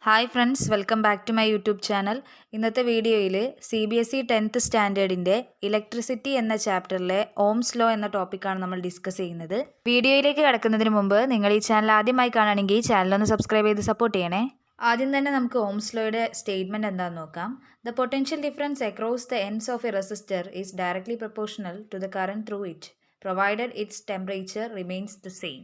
Hi friends, welcome back to my YouTube channel. ഇന്നത്തെ വീഡിയോയിൽ CBSE 10th സ്റ്റാൻഡേർഡിൻ്റെ electricity എന്ന ചാപ്റ്ററിലെ Ohm's law എന്ന ടോപ്പിക്കാണ് നമ്മൾ ഡിസ്കസ് ചെയ്യുന്നത്. വീഡിയോയിലേക്ക് കടക്കുന്നതിന് മുമ്പ് നിങ്ങൾ ഈ ചാനൽ ആദ്യമായി കാണുകയാണെങ്കിൽ ചാനലൊന്ന് സബ്സ്ക്രൈബ് ചെയ്ത് സപ്പോർട്ട് ചെയ്യണേ. ആദ്യം തന്നെ നമുക്ക് ഓംസ് ലോയുടെ സ്റ്റേറ്റ്മെൻറ്റ് എന്താണെന്ന് നോക്കാം. The potential difference across the ends of a resistor is directly proportional to the current through it provided its temperature remains the same.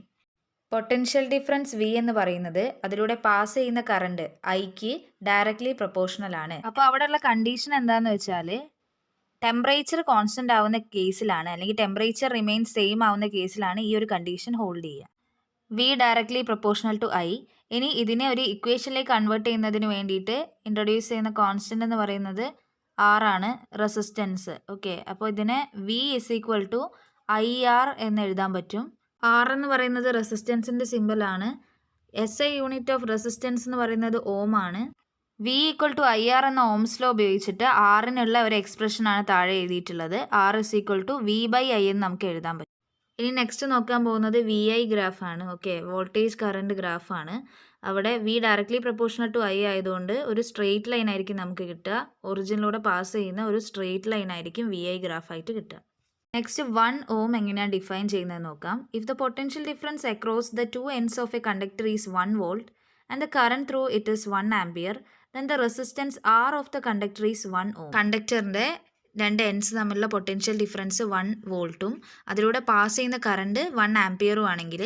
Potential difference V എന്ന് പറയുന്നത് അതിലൂടെ പാസ് ചെയ്യുന്ന കറണ്ട് ഐക്ക് ഡയറക്ട്ലി പ്രൊപ്പോർഷണൽ ആണ്. അപ്പോൾ അവിടെയുള്ള കണ്ടീഷൻ എന്താണെന്ന് വെച്ചാൽ ടെമ്പറേച്ചർ കോൺസ്റ്റന്റ് ആവുന്ന കേസിലാണ്, അല്ലെങ്കിൽ ടെമ്പറേച്ചർ റിമെയിൻ സെയിം ആവുന്ന കേസിലാണ് ഈ ഒരു കണ്ടീഷൻ ഹോൾഡ് ചെയ്യുക. V directly proportional to I. ഇനി ഇതിനെ ഒരു ഇക്വേഷനിലേക്ക് കൺവേർട്ട് ചെയ്യുന്നതിന് വേണ്ടിയിട്ട് ഇൻട്രൊഡ്യൂസ് ചെയ്യുന്ന കോൺസ്റ്റന്റ് എന്ന് പറയുന്നത് ആർ ആണ്, റെസിസ്റ്റൻസ്. ഓക്കെ, അപ്പോൾ ഇതിനെ V is equal to I R എന്ന് എഴുതാൻ പറ്റും. ആർ എന്ന് പറയുന്നത് റെസിസ്റ്റൻസിൻ്റെ സിമ്പിളാണ്. SI യൂണിറ്റ് ഓഫ് റെസിസ്റ്റൻസ് എന്ന് പറയുന്നത് ഓം ആണ്. V equal to I R എന്ന ഓംസ് ലോ ഉപയോഗിച്ചിട്ട് ആറിനുള്ള ഒരു എക്സ്പ്രഷനാണ് താഴെ എഴുതിയിട്ടുള്ളത്. R is equal to V by I എന്ന് നമുക്ക് എഴുതാൻ പറ്റും. ഇനി നെക്സ്റ്റ് നോക്കാൻ പോകുന്നത് VI ഗ്രാഫാണ്. ഓക്കെ, വോൾട്ടേജ് കറണ്ട് ഗ്രാഫാണ്. അവിടെ V directly proportional to I ആയതുകൊണ്ട് ഒരു സ്ട്രെയിറ്റ് ലൈൻ ആയിരിക്കും നമുക്ക് കിട്ടുക. ഒറിജിനിലൂടെ പാസ് ചെയ്യുന്ന ഒരു സ്ട്രെയിറ്റ് ലൈൻ ആയിരിക്കും VI ഗ്രാഫായിട്ട് കിട്ടുക. നെക്സ്റ്റ് 1 ഓം എങ്ങനെയാണ് ഡിഫൈൻ ചെയ്യുന്നത് നോക്കാം. If the potential difference across the two ends of a conductor is 1 volt and the current through it is 1 ampere then the resistance R of the conductor is 1 ohm. കണ്ടക്ടറിൻ്റെ രണ്ട് ends തമ്മിലുള്ള potential difference 1 വോൾട്ടും അതിലൂടെ pass ചെയ്യുന്ന current 1 ആംപിയറും ആണെങ്കിൽ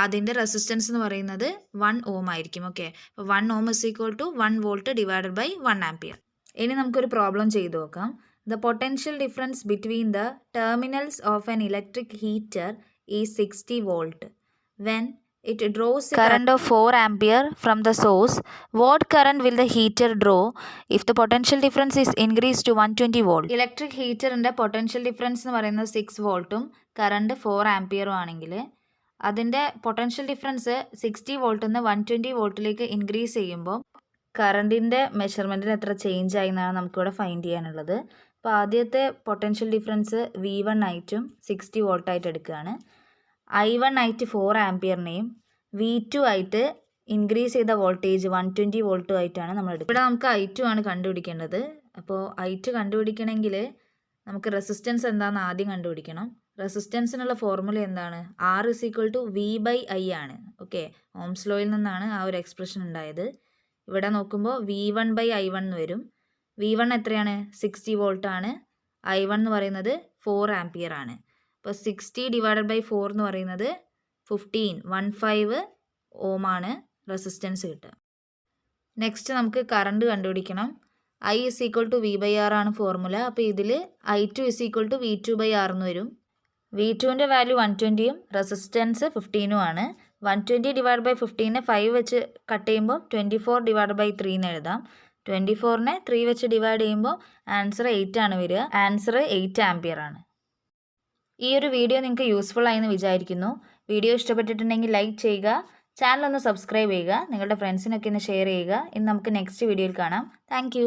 അതിൻ്റെ resistance എന്ന് പറയുന്നത് 1 ഓം ആയിരിക്കും. ഓക്കെ, അപ്പോൾ 1 ohm is equal to 1 volt divided by 1 ampere. ഇനി നമുക്കൊരു പ്രോബ്ലം ചെയ്ത് നോക്കാം. The potential difference between the terminals of an electric heater is 60 volt. When it draws a current of 4 ampere from the source, what current will the heater draw if the potential difference is increased to 120 volt? Electric heater ന്റെ potential difference എന്ന് പറയുന്നത് 6 വോൾട്ടും current 4 ആംപിയറും ആണെങ്കിൽ അതിൻ്റെ potential difference 60 വോൾട്ടിൽ നിന്ന് 120 വോൾട്ടിലേക്ക് increase ചെയ്യുമ്പോൾ കറണ്ടിൻ്റെ മെഷർമെൻറ്റിന് എത്ര ചേഞ്ച് ആയി എന്നാണ് നമുക്കിവിടെ ഫൈൻഡ് ചെയ്യാനുള്ളത്. അപ്പോൾ ആദ്യത്തെ പൊട്ടൻഷ്യൽ ഡിഫറൻസ് V1 ആയിട്ടും 60 വോൾട്ടായിട്ട് എടുക്കുകയാണ്. I1 ആയിട്ട് 4 ആംപിയറിനെയും V2 ആയിട്ട് ഇൻക്രീസ് ചെയ്ത വോൾട്ടേജ് 120 വോൾട്ടും ആയിട്ടാണ് നമ്മൾ എടുക്കുന്നത്. ഇവിടെ നമുക്ക് I2 ആണ് കണ്ടുപിടിക്കേണ്ടത്. അപ്പോൾ I2 കണ്ടുപിടിക്കണമെങ്കിൽ നമുക്ക് റെസിസ്റ്റൻസ് എന്താണെന്ന് ആദ്യം കണ്ടുപിടിക്കണം. റെസിസ്റ്റൻസിനുള്ള ഫോർമുല എന്താണ്? R is equal to V by I ആണ്. ഓക്കെ, ഓംസ് ലോയിൽ നിന്നാണ് ആ ഒരു എക്സ്പ്രഷൻ ഉണ്ടായത്. ഇവിടെ നോക്കുമ്പോൾ V1 ബൈ I1 എന്ന് വരും. V1 എത്രയാണ്? 60 വോൾട്ട് ആണ്. I1 എന്ന് പറയുന്നത് 4 ആംപിയർ ആണ്. അപ്പോൾ 60 ഡിവൈഡഡ് ബൈ 4 എന്ന് പറയുന്നത് 15 ഓം ആണ് റെസിസ്റ്റൻസ് കിട്ടുക. നെക്സ്റ്റ് നമുക്ക് കറണ്ട് കണ്ടുപിടിക്കണം. I is equal to V by R ആണ് ഫോർമുല. അപ്പോൾ ഇതിൽ I2 is equal to V2 by R എന്ന് വരും. V2ൻ്റെ വാല്യൂ 120യും റെസിസ്റ്റൻസ് 15ഉം ആണ്. 120 ഡിവൈഡ് ബൈ 15നെ 5 വെച്ച് കട്ട് ചെയ്യുമ്പോൾ 24 ഡിവൈഡ് ബൈ 3 എന്ന് എഴുതാം. 24നെ 3 വെച്ച് ഡിവൈഡ് ചെയ്യുമ്പോൾ ആൻസർ 8 ആണ് വരിക. ആൻസർ 8 ആംപിയർ ആണ്. ഈ ഒരു വീഡിയോ നിങ്ങൾക്ക് യൂസ്ഫുൾ ആയെന്ന് വിചാരിക്കുന്നു. വീഡിയോ ഇഷ്ടപ്പെട്ടിട്ടുണ്ടെങ്കിൽ ലൈക്ക് ചെയ്യുക, ചാനൽ ഒന്ന് സബ്സ്ക്രൈബ് ചെയ്യുക, നിങ്ങളുടെ ഫ്രണ്ട്സിനൊക്കെ ഒന്ന് ഷെയർ ചെയ്യുക. ഇനി നമുക്ക് നെക്സ്റ്റ് വീഡിയോയിൽ കാണാം. താങ്ക്